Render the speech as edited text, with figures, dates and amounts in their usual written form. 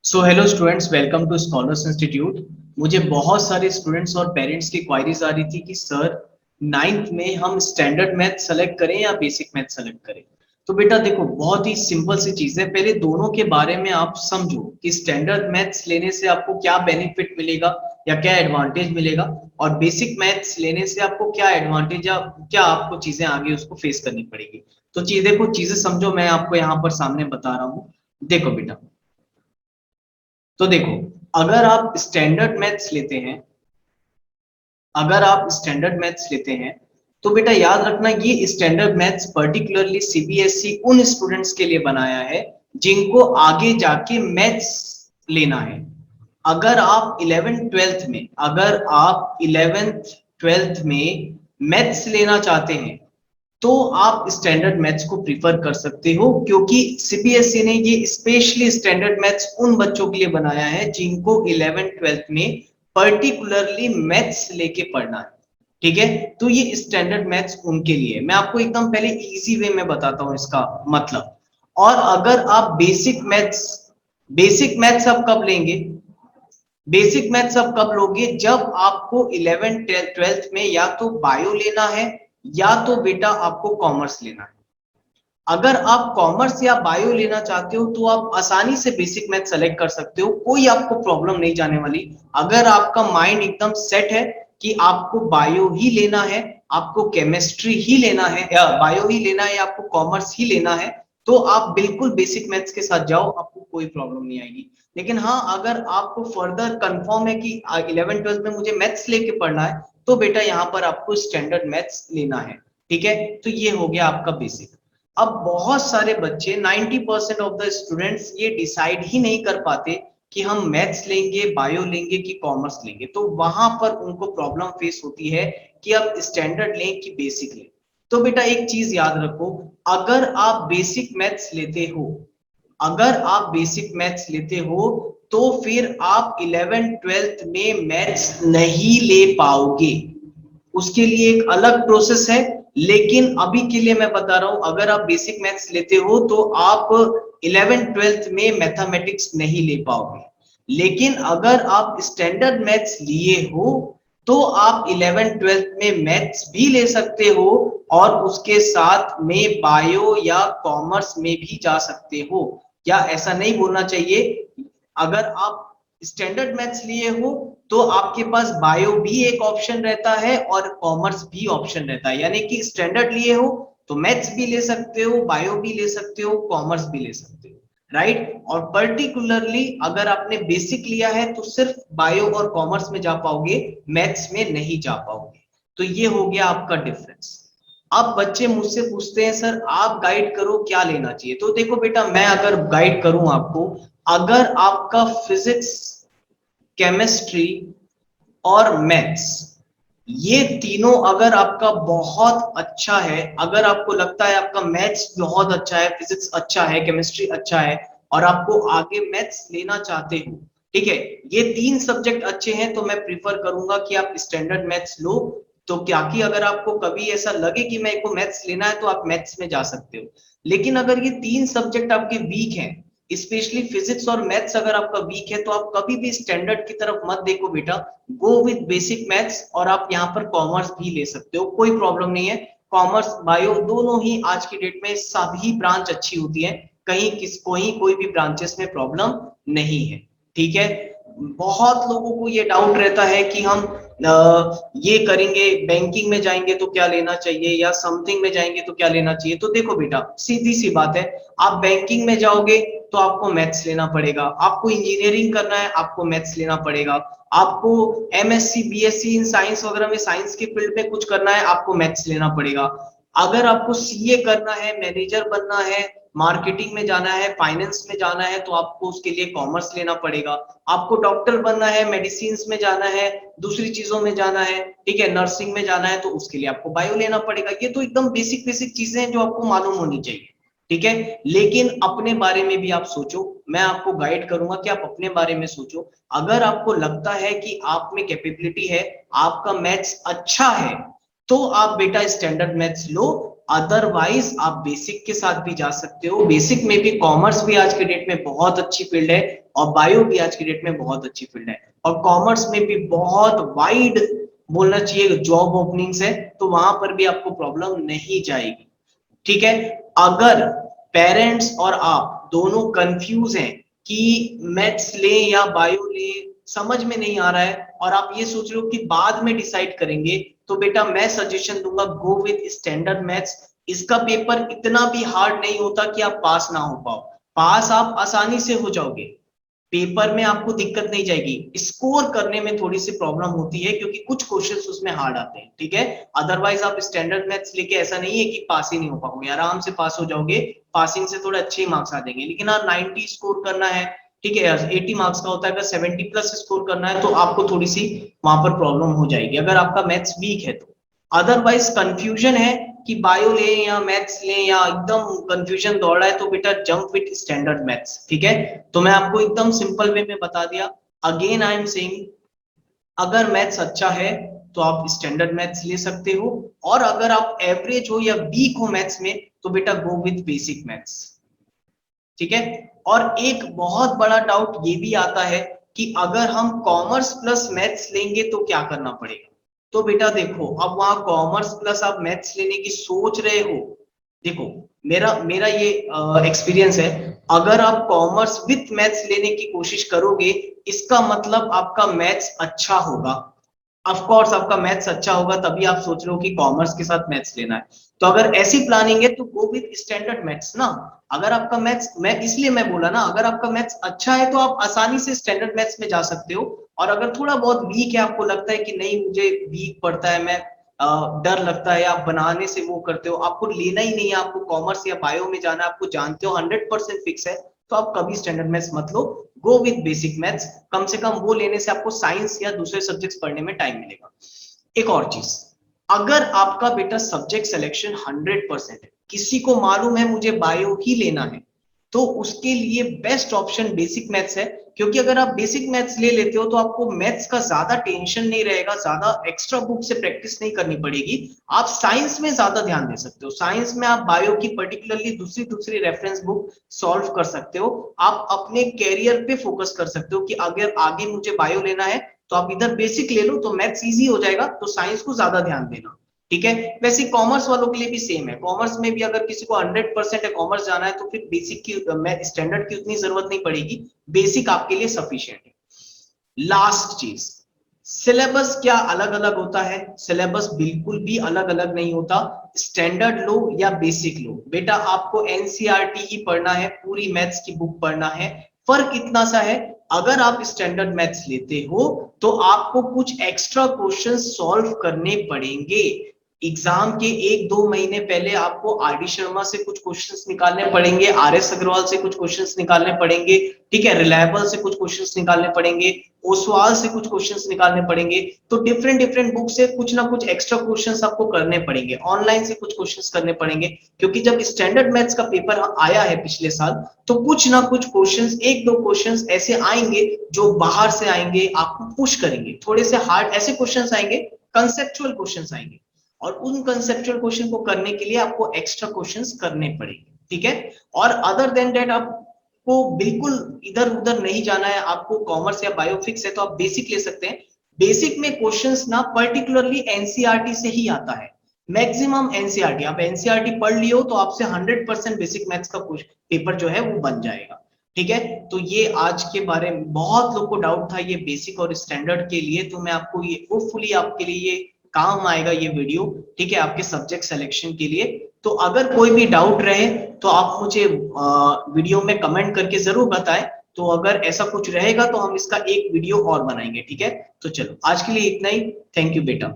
So hello students, welcome to scholars institute. मुझे बहुत सारे स्टूडेंट्स और पेरेंट्स की क्वायरीज आ रही थी कि सर नाइन्थ में हम स्टैंडर्ड मैथ सेलेक्ट करें या बेसिक मैथ सेलेक्ट करें। तो बेटा देखो, बहुत ही सिंपल सी चीज है। पहले दोनों के बारे में आप समझो कि स्टैंडर्ड मैथ्स लेने से आपको क्या बेनिफिट मिलेगा या क्या एडवांटेज मिलेगा, और बेसिक मैथ्स लेने से आपको क्या एडवांटेज या क्या आपको चीजें आगे उसको फेस करनी पड़ेगी। तो चीजें समझो, मैं आपको यहाँ पर सामने बता रहा हूँ। देखो बेटा, तो देखो, अगर आप स्टैंडर्ड मैथ्स लेते हैं अगर आप स्टैंडर्ड मैथ्स लेते हैं तो बेटा याद रखना, ये स्टैंडर्ड मैथ्स पर्टिकुलरली सीबीएसई उन स्टूडेंट्स के लिए बनाया है जिनको आगे जाके मैथ्स लेना है। अगर आप 11th 12th में मैथ्स लेना चाहते हैं तो आप स्टैंडर्ड मैथ्स को प्रीफर कर सकते हो, क्योंकि सीबीएसई ने ये स्पेशली स्टैंडर्ड मैथ्स उन बच्चों के लिए बनाया है जिनको 11th 12th में पर्टिकुलरली मैथ्स लेके पढ़ना है। ठीक है, तो ये स्टैंडर्ड मैथ्स उनके लिए। मैं आपको एकदम पहले इजी वे में बताता हूँ इसका मतलब। और अगर आप बेसिक मैथ्स आप कब लेंगे? बेसिक मैथ्स अब कब लोगे? जब आपको 11th 12th में या तो बायो लेना है या तो बेटा आपको कॉमर्स लेना है। अगर आप कॉमर्स या बायो लेना चाहते हो तो आप आसानी से बेसिक मैथ सेलेक्ट कर सकते हो, कोई आपको प्रॉब्लम नहीं जाने वाली। अगर आपका माइंड एकदम सेट है कि आपको बायो ही लेना है, आपको केमिस्ट्री ही लेना है या बायो ही लेना है, आपको कॉमर्स ही लेना है, तो आप बिल्कुल बेसिक मैथ्स के साथ जाओ, आपको कोई प्रॉब्लम नहीं आएगी। लेकिन हाँ, अगर आपको फर्दर कंफर्म है कि 11th 12th में मुझे मैथ्स लेके पढ़ना है तो बेटा यहाँ पर आपको स्टैंडर्ड मैथ्स लेना है। ठीक है, तो ये हो गया आपका बेसिक। अब बहुत सारे बच्चे 90% ऑफ द स्टूडेंट्स ये डिसाइड ही नहीं कर पाते कि हम मैथ्स लेंगे, बायो लेंगे कि कॉमर्स लेंगे। तो वहां पर उनको प्रॉब्लम फेस होती है कि अब स्टैंडर्ड लें कि बेसिक लें। तो बेटा एक चीज याद रखो, अगर आप बेसिक मैथ्स लेते हो अगर आप बेसिक मैथ्स लेते हो तो फिर आप 11th 12th में मैथ्स नहीं ले पाओगे। उसके लिए एक अलग प्रोसेस है। लेकिन अभी के लिए मैं बता रहा हूं, अगर आप बेसिक मैथ्स लेते हो तो आप 11th 12th में मैथमेटिक्स नहीं ले पाओगे। लेकिन अगर आप स्टैंडर्ड मैथ्स लिए हो तो आप 11th 12th में मैथ्स भी ले सकते हो और उसके साथ में बायो या कॉमर्स में भी जा सकते हो। या ऐसा नहीं बोलना चाहिए, अगर आप स्टैंडर्ड मैथ्स लिए हो तो आपके पास बायो भी एक ऑप्शन रहता है और कॉमर्स भी ऑप्शन रहता है। यानी कि स्टैंडर्ड लिए हो तो मैथ्स भी ले सकते हो, बायो भी ले सकते हो, कॉमर्स भी ले सकते हो, राइट। और पर्टिकुलरली अगर आपने बेसिक लिया है तो सिर्फ बायो और कॉमर्स में जा पाओगे, मैथ्स में नहीं जा पाओगे। तो ये हो गया आपका डिफरेंस। अब बच्चे मुझसे पूछते हैं सर आप गाइड करो क्या लेना चाहिए। तो देखो बेटा, मैं अगर गाइड करूं आपको, अगर आपका फिजिक्स, केमिस्ट्री और मैथ्स ये तीनों अगर आपका बहुत अच्छा है, अगर आपको लगता है आपका मैथ्स बहुत अच्छा है, फिजिक्स अच्छा है, केमिस्ट्री अच्छा है और आपको आगे मैथ्स लेना चाहते हो, ठीक है, ये तीन सब्जेक्ट अच्छे हैं, तो मैं प्रीफर करूंगा कि आप स्टैंडर्ड मैथ्स लो। तो क्या कि अगर आपको कभी ऐसा लगे कि मेरे को मैथ्स लेना है तो आप मैथ्स में जा सकते हो। लेकिन अगर ये तीन सब्जेक्ट आपके वीक हैं, स्पेशली फिजिक्स और मैथ्स अगर आपका वीक है, तो आप कभी भी स्टैंडर्ड की तरफ मत देखो बेटा, गो विद बेसिक मैथ्स। और आप यहाँ पर कॉमर्स भी ले सकते हो, कोई प्रॉब्लम नहीं है। कॉमर्स बायो दोनों ही आज की डेट में सभी ब्रांच अच्छी होती है, कहीं कोई भी ब्रांचेस में प्रॉब्लम नहीं है। ठीक है, बहुत लोगों को ये डाउट रहता है कि हम ये करेंगे, बैंकिंग में जाएंगे तो क्या लेना चाहिए या समथिंग में जाएंगे तो क्या लेना चाहिए। तो देखो बेटा, सीधी सी बात है, आप बैंकिंग में जाओगे तो आपको मैथ्स लेना पड़ेगा, आपको इंजीनियरिंग करना है आपको मैथ्स लेना पड़ेगा, आपको एमएससी बीएससी इन साइंस वगैरह में साइंस के फील्ड में कुछ करना है आपको मैथ्स लेना पड़ेगा। अगर आपको सीए करना है, मैनेजर बनना है, मार्केटिंग में जाना है, फाइनेंस में जाना है, तो आपको उसके लिए कॉमर्स लेना पड़ेगा। आपको डॉक्टर बनना है, मेडिसिन में जाना है, दूसरी चीजों में जाना है, ठीक है, नर्सिंग में जाना है, तो उसके लिए आपको बायो लेना पड़ेगा। ये तो एकदम बेसिक बेसिक चीजें हैं जो आपको मालूम होनी चाहिए। ठीक है, लेकिन अपने बारे में भी आप सोचो, मैं आपको गाइड करूंगा कि आप अपने बारे में सोचो। अगर आपको लगता है कि आप में कैपेबिलिटी है, आपका मैथ्स अच्छा है, तो आप बेटा स्टैंडर्ड मैथ्स लो। अदरवाइज आप बेसिक के साथ भी जा सकते हो, बेसिक में भी कॉमर्स भी आज के डेट में बहुत अच्छी फील्ड है और बायो भी आज की डेट में बहुत अच्छी फील्ड है, और कॉमर्स में भी बहुत वाइड बोलना चाहिए जॉब ओपनिंग्स है, तो वहां पर भी आपको प्रॉब्लम नहीं जाएगी। ठीक है, अगर पेरेंट्स और आप दोनों कंफ्यूज हैं कि मैथ्स ले या बायो ले, समझ में नहीं आ रहा है, और आप ये सोच रहे हो कि बाद में डिसाइड करेंगे, तो बेटा मैं सजेशन दूंगा गो विद स्टैंडर्ड मैथ्स। इसका पेपर इतना भी हार्ड नहीं होता कि आप पास ना हो पाओ, पास आप आसानी से हो जाओगे, पेपर में आपको दिक्कत नहीं जाएगी, स्कोर करने में थोड़ी सी प्रॉब्लम होती है क्योंकि कुछ क्वेश्चंस उसमें हार्ड आते हैं। ठीक है, अदरवाइज आप स्टैंडर्ड मैथ्स लेके ऐसा नहीं है कि पास ही नहीं हो पाओगे, आराम से पास हो जाओगे, पासिंग से थोड़े अच्छे मार्क्स आ जाएंगे। लेकिन हाँ 90 स्कोर करना है, ठीक है, 80 मार्क्स का होता है, अगर 70 प्लस स्कोर करना है तो आपको थोड़ी सी वहां पर प्रॉब्लम हो जाएगी अगर आपका मैथ्स वीक है तो। अदरवाइज कंफ्यूजन है कि बायो ले या मैथ्स ले, या एकदम कंफ्यूजन दौड़ रहा है, तो बेटा जंप विथ स्टैंडर्ड मैथ्स। ठीक है, तो मैं आपको एकदम सिंपल वे में बता दिया। अगेन आई एम सेइंग, अगर मैथ्स अच्छा है तो आप स्टैंडर्ड मैथ्स ले सकते हो, और अगर आप एवरेज हो या वीक हो मैथ्स में तो बेटा गो विथ बेसिक मैथ्स। ठीक है, और एक बहुत बड़ा डाउट ये भी आता है कि अगर हम कॉमर्स प्लस मैथ्स लेंगे तो क्या करना पड़ेगा। तो बेटा देखो, अब वहां कॉमर्स प्लस आप मैथ्स लेने की सोच रहे हो, देखो मेरा मेरा ये एक्सपीरियंस है, अगर आप कॉमर्स विथ मैथ्स लेने की कोशिश करोगे, इसका मतलब आपका मैथ्स अच्छा होगा। ऑफ कोर्स आपका मैथ्स अच्छा होगा तभी आप सोच रहे हो कि कॉमर्स के साथ मैथ्स लेना है, तो अगर ऐसी प्लानिंग है तो गो विद स्टैंडर्ड मैथ्स ना। अगर आपका मैथ्स, मैं इसलिए मैं बोला ना, अगर आपका मैथ्स अच्छा है तो आप आसानी से स्टैंडर्ड मैथ्स में जा सकते हो, और अगर थोड़ा बहुत वीक है, आपको लगता है कि नहीं मुझे वीक पड़ता है, मैं डर लगता है, आप बनाने से वो करते हो, आपको लेना ही नहीं है, आपको कॉमर्स या बायो में जाना है, आपको जानते हो 100% फिक्स है, तो आप कभी स्टैंडर्ड मैथ्स मत लो, गो विद बेसिक मैथ्स। कम से कम वो लेने से आपको साइंस या दूसरे सब्जेक्ट्स पढ़ने में टाइम मिलेगा। एक और चीज, अगर आपका बेटा सब्जेक्ट सिलेक्शन 100% है, किसी को मालूम है मुझे बायो ही लेना है, तो उसके लिए बेस्ट ऑप्शन बेसिक मैथ्स है, क्योंकि अगर आप बेसिक मैथ्स ले लेते हो तो आपको मैथ्स का ज्यादा टेंशन नहीं रहेगा, ज्यादा एक्स्ट्रा बुक से प्रैक्टिस नहीं करनी पड़ेगी, आप साइंस में ज्यादा ध्यान दे सकते हो, साइंस में आप बायो की पर्टिकुलरली दूसरी दूसरी रेफरेंस बुक सॉल्व कर सकते हो, आप अपने कैरियर पे फोकस कर सकते हो कि अगर आगे मुझे बायो लेना है तो आप इधर बेसिक ले लो तो मैथ्स इजी हो जाएगा, तो साइंस को ज्यादा ध्यान देना। ठीक है, वैसे कॉमर्स वालों के लिए भी सेम है, कॉमर्स में भी अगर किसी को 100% है कॉमर्स जाना है तो फिर बेसिक की स्टैंडर्ड की उतनी जरूरत नहीं पड़ेगी, बेसिक आपके लिए सफिशिएंट है। लास्ट चीज, सिलेबस क्या अलग अलग होता है? सिलेबस बिल्कुल भी अलग अलग नहीं होता, स्टैंडर्ड लो या बेसिक लो, बेटा आपको एनसीईआरटी ही पढ़ना है, पूरी मैथ्स की बुक पढ़ना है। फर्क इतना सा है, अगर आप स्टैंडर्ड मैथ्स लेते हो तो आपको कुछ एक्स्ट्रा क्वेश्चंस सॉल्व करने पड़ेंगे, एग्जाम के 1-2 महीने पहले आपको आर डी शर्मा से कुछ क्वेश्चंस निकालने पड़ेंगे, आर एस अग्रवाल से कुछ क्वेश्चंस निकालने पड़ेंगे, ठीक है, रिलायबल से कुछ क्वेश्चंस निकालने पड़ेंगे, ओसवाल से कुछ क्वेश्चंस निकालने पड़ेंगे, तो डिफरेंट डिफरेंट बुक से कुछ ना कुछ एक्स्ट्रा क्वेश्चंस आपको करने पड़ेंगे, ऑनलाइन से कुछ क्वेश्चंस करने पड़ेंगे, क्योंकि जब स्टैंडर्ड मैथ्स का पेपर आया है पिछले साल, तो कुछ ना कुछ क्वेश्चंस, 1-2 क्वेश्चंस ऐसे आएंगे जो बाहर से आएंगे, आपको पुश करेंगे, थोड़े से हार्ड ऐसे क्वेश्चंस आएंगे, कंसेप्चुअल क्वेश्चंस आएंगे, और उन कंसेप्चुअल क्वेश्चन को करने के लिए आपको एक्स्ट्रा क्वेश्चंस करने पड़ेंगे। ठीक है, और अदर देन दैट आपको बिल्कुल इधर उधर नहीं जाना है, आपको कॉमर्स या बायो फिक्स है तो आप बेसिक ले सकते हैं, बेसिक में क्वेश्चंस ना पर्टिकुलरली एनसीईआरटी से ही आता है, मैक्सिमम एनसीईआरटी, आप एनसीईआरटी पढ़ लियो तो आपसे 100% बेसिक मैथ्स का पेपर जो है वो बन जाएगा। ठीक है, तो ये आज के बारे में बहुत लोग को डाउट था ये बेसिक और स्टैंडर्ड के लिए, तो मैं आपको ये होपफुली आपके लिए ये काम आएगा ये वीडियो, ठीक है, आपके सब्जेक्ट सिलेक्शन के लिए। तो अगर कोई भी डाउट रहे तो आप मुझे वीडियो में कमेंट करके जरूर बताएं, तो अगर ऐसा कुछ रहेगा तो हम इसका एक वीडियो और बनाएंगे। ठीक है, तो चलो आज के लिए इतना ही, थैंक यू बेटा।